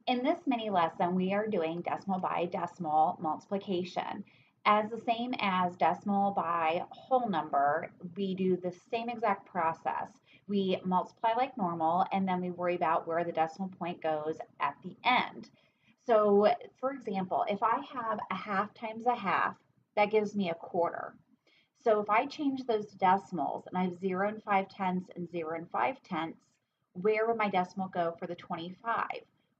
In this mini lesson, we are doing decimal by decimal multiplication. As the same as decimal by whole number, we do the same exact process. We multiply like normal, and then we worry about where the decimal point goes at the end. So, for example, if I have a half times a half, that gives me a quarter. So if I change those to decimals and I have 0 and 5 tenths and 0 and 5 tenths, where would my decimal go for the 25?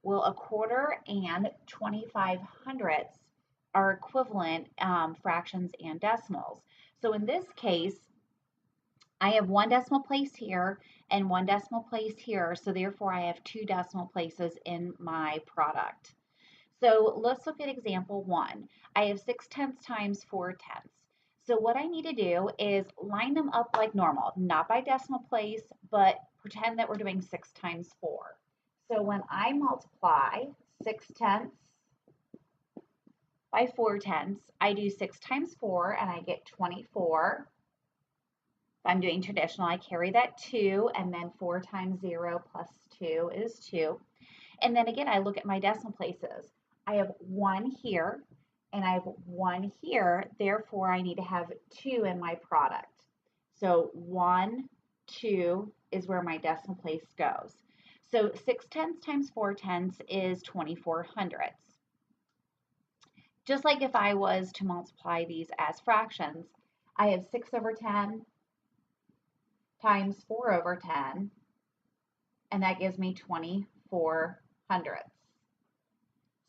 Well, a quarter and 25 hundredths are equivalent fractions and decimals. So in this case, I have one decimal place here and one decimal place here. So therefore, I have two decimal places in my product. So let's look at example 1. I have 6 tenths times 4 tenths. So what I need to do is line them up like normal, not by decimal place, but pretend that we're doing 6 times 4. So when I multiply 6 tenths by 4 tenths, I do 6 times 4 and I get 24. If I'm doing traditional, I carry that 2, and then 4 times 0 plus 2 is 2. And then again, I look at my decimal places. I have 1 here and I have 1 here. Therefore, I need to have 2 in my product. So 1, 2 is where my decimal place goes. So 6 tenths times 4 tenths is 24 hundredths. Just like if I was to multiply these as fractions, I have 6 over 10 times 4 over 10, and that gives me 24 hundredths.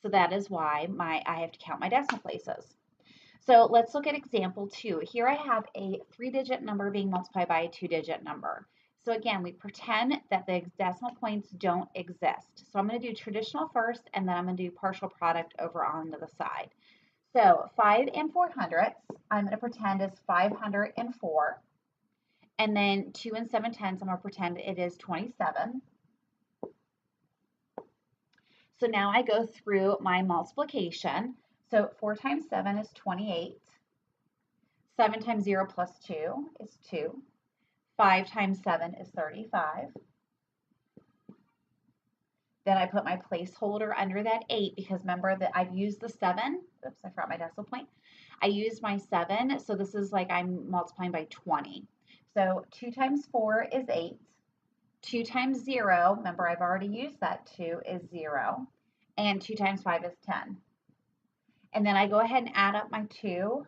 So that is why I have to count my decimal places. So let's look at example 2. Here I have a 3-digit number being multiplied by a 2-digit number. So again, we pretend that the decimal points don't exist. So I'm going to do traditional first, and then I'm going to do partial product over on the side. So 5 and 4 hundredths, I'm going to pretend is 504. And then 2 and 7 tenths, I'm going to pretend it is 27. So now I go through my multiplication. So 4 times 7 is 28. 7 times 0 plus 2 is 2. 5 times 7 is 35. Then I put my placeholder under that 8 because remember that I've used the 7. Oops, I forgot my decimal point. I used my 7, so this is like I'm multiplying by 20. So 2 times 4 is 8. 2 times 0, remember I've already used that 2, is 0. And 2 times 5 is 10. And then I go ahead and add up my two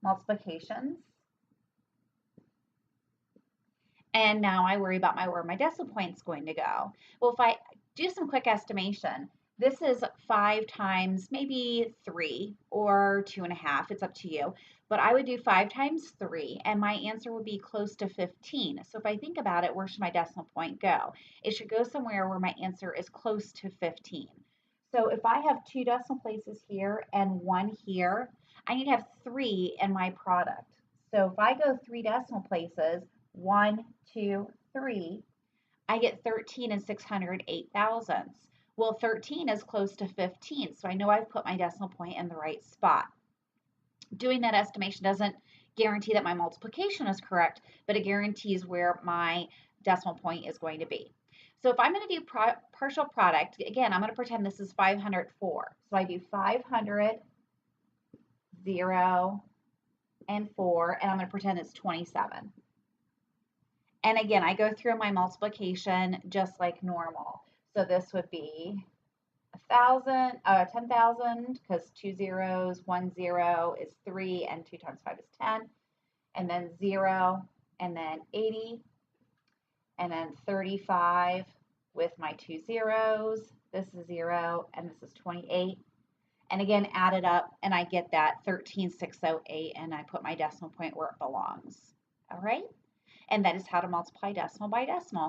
multiplications. And now I worry about where my decimal point is going to go. Well, if I do some quick estimation, this is 5 times maybe 3 or 2.5. It's up to you. But I would do 5 times 3, and my answer would be close to 15. So if I think about it, where should my decimal point go? It should go somewhere where my answer is close to 15. So if I have two decimal places here and one here, I need to have 3 in my product. So if I go 3 decimal places, 1, 2, 3, I get 13 and 608 thousandths. Well, 13 is close to 15, so I know I've put my decimal point in the right spot. Doing that estimation doesn't guarantee that my multiplication is correct, but it guarantees where my decimal point is going to be. So if I'm going to do partial product, again, I'm going to pretend this is 504. So I do 500, 0, and 4, and I'm going to pretend it's 27. And again, I go through my multiplication just like normal. So this would be 10,000, because 2 zeros, 1 0 is 3, and 2 times 5 is 10, and then 0, and then 80, and then 35 with my 2 zeros. This is 0, and this is 28. And again, add it up, and I get that 13,608, and I put my decimal point where it belongs. All right? And that is how to multiply decimal by decimal.